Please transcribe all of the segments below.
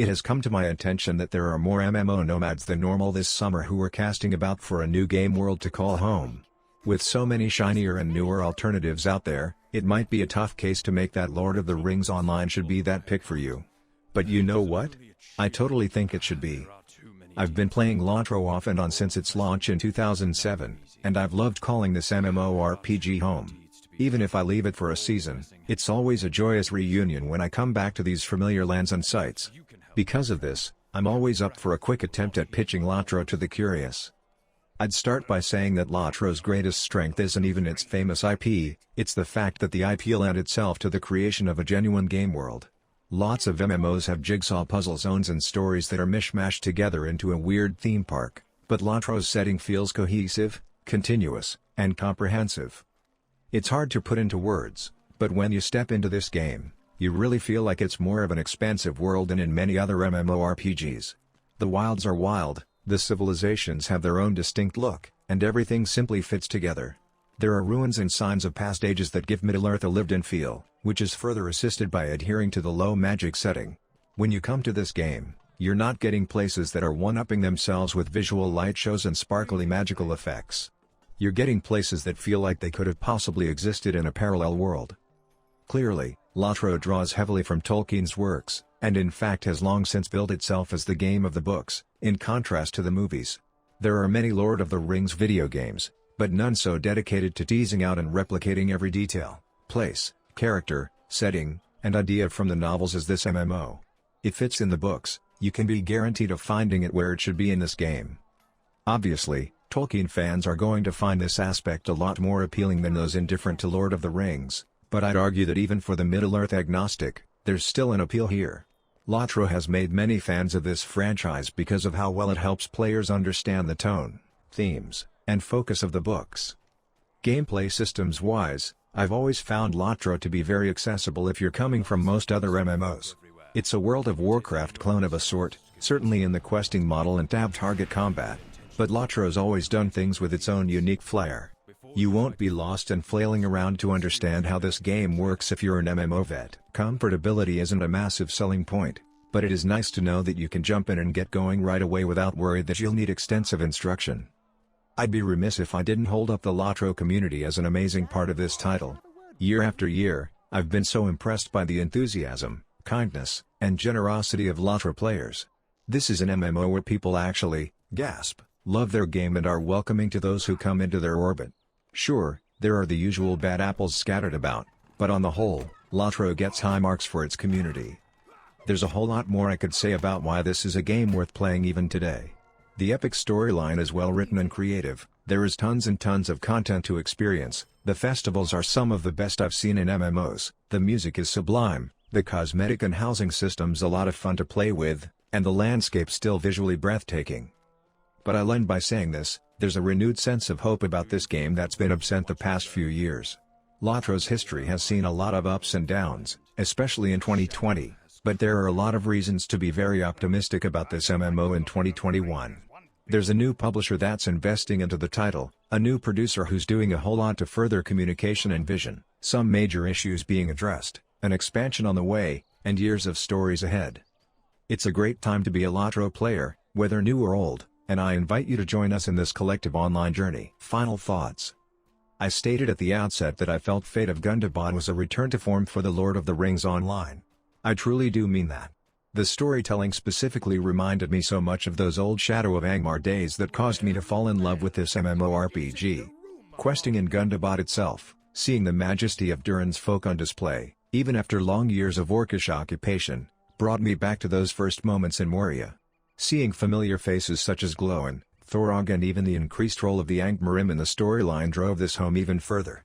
It has come to my attention that there are more MMO nomads than normal this summer who are casting about for a new game world to call home. With so many shinier and newer alternatives out there, it might be a tough case to make that Lord of the Rings Online should be that pick for you. But you know what? I totally think it should be. I've been playing Lotra off and on since its launch in 2007, and I've loved calling this MMORPG home. Even if I leave it for a season, it's always a joyous reunion when I come back to these familiar lands and sites. Because of this, I'm always up for a quick attempt at pitching Lotra to the curious. I'd start by saying that Lotra's greatest strength isn't even its famous IP, it's the fact that the IP lent itself to the creation of a genuine game world. Lots of MMOs have jigsaw puzzle zones and stories that are mishmashed together into a weird theme park, but Lotra's setting feels cohesive, continuous, and comprehensive. It's hard to put into words, but when you step into this game, you really feel like it's more of an expansive world than in many other MMORPGs. The wilds are wild, the civilizations have their own distinct look, and everything simply fits together. There are ruins and signs of past ages that give Middle-earth a lived-in feel, which is further assisted by adhering to the low magic setting. When you come to this game, you're not getting places that are one-upping themselves with visual light shows and sparkly magical effects. You're getting places that feel like they could have possibly existed in a parallel world. Clearly, Lotra draws heavily from Tolkien's works, and in fact has long since billed itself as the game of the books, in contrast to the movies. There are many Lord of the Rings video games, but none so dedicated to teasing out and replicating every detail, place, character, setting, and idea from the novels as this MMO. If it's in the books, you can be guaranteed of finding it where it should be in this game. Obviously, Tolkien fans are going to find this aspect a lot more appealing than those indifferent to Lord of the Rings, but I'd argue that even for the Middle-earth agnostic, there's still an appeal here. Lotra has made many fans of this franchise because of how well it helps players understand the tone, themes, and focus of the books. Gameplay systems-wise, I've always found Lotra to be very accessible if you're coming from most other MMOs. It's a World of Warcraft clone of a sort, certainly in the questing model and tab target combat, but Lotra's always done things with its own unique flair. You won't be lost and flailing around to understand how this game works if you're an MMO vet. Comfortability isn't a massive selling point, but it is nice to know that you can jump in and get going right away without worry that you'll need extensive instruction. I'd be remiss if I didn't hold up the Lotra community as an amazing part of this title. Year after year, I've been so impressed by the enthusiasm, kindness, and generosity of Lotra players. This is an MMO where people actually, gasp, love their game and are welcoming to those who come into their orbit. Sure, there are the usual bad apples scattered about, but on the whole, Lotra gets high marks for its community. There's a whole lot more I could say about why this is a game worth playing even today. The epic storyline is well written and creative, there is tons and tons of content to experience, the festivals are some of the best I've seen in MMOs, the music is sublime, the cosmetic and housing system's a lot of fun to play with, and the landscape's still visually breathtaking. But I'll end by saying this, there's a renewed sense of hope about this game that's been absent the past few years. Lotra's history has seen a lot of ups and downs, especially in 2020, but there are a lot of reasons to be very optimistic about this MMO in 2021. There's a new publisher that's investing into the title, a new producer who's doing a whole lot to further communication and vision, some major issues being addressed, an expansion on the way, and years of stories ahead. It's a great time to be a Lotra player, whether new or old, and I invite you to join us in this collective online journey. Final thoughts. I stated at the outset that I felt Fate of Gundabad was a return to form for the Lord of the Rings Online. I truly do mean that. The storytelling specifically reminded me so much of those old Shadow of Angmar days that caused me to fall in love with this MMORPG. Questing in Gundabad itself, seeing the majesty of Durin's folk on display, even after long years of Orcish occupation, brought me back to those first moments in Moria. Seeing familiar faces such as Glóin, Thorog and even the increased role of the Angmarim in the storyline drove this home even further.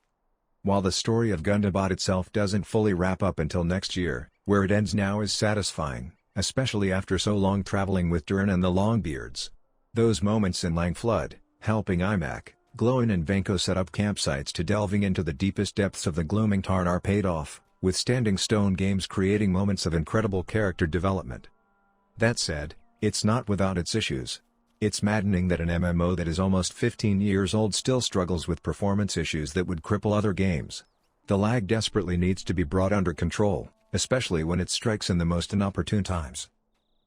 While the story of Gundabad itself doesn't fully wrap up until next year, where it ends now is satisfying, especially after so long traveling with Durin and the Longbeards. Those moments in Langflood, helping Imak, Glóin and Venko set up campsites to delving into the deepest depths of the glooming Tarnar paid off, with Standing Stone Games creating moments of incredible character development. That said, it's not without its issues. It's maddening that an MMO that is almost 15 years old still struggles with performance issues that would cripple other games. The lag desperately needs to be brought under control, especially when it strikes in the most inopportune times.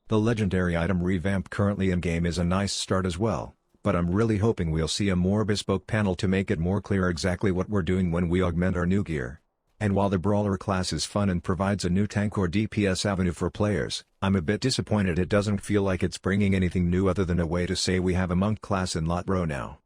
The legendary item revamp currently in-game is a nice start as well, but I'm really hoping we'll see a more bespoke panel to make it more clear exactly what we're doing when we augment our new gear. And while the Brawler class is fun and provides a new tank or DPS avenue for players, I'm a bit disappointed it doesn't feel like it's bringing anything new other than a way to say we have a monk class in Lotra now.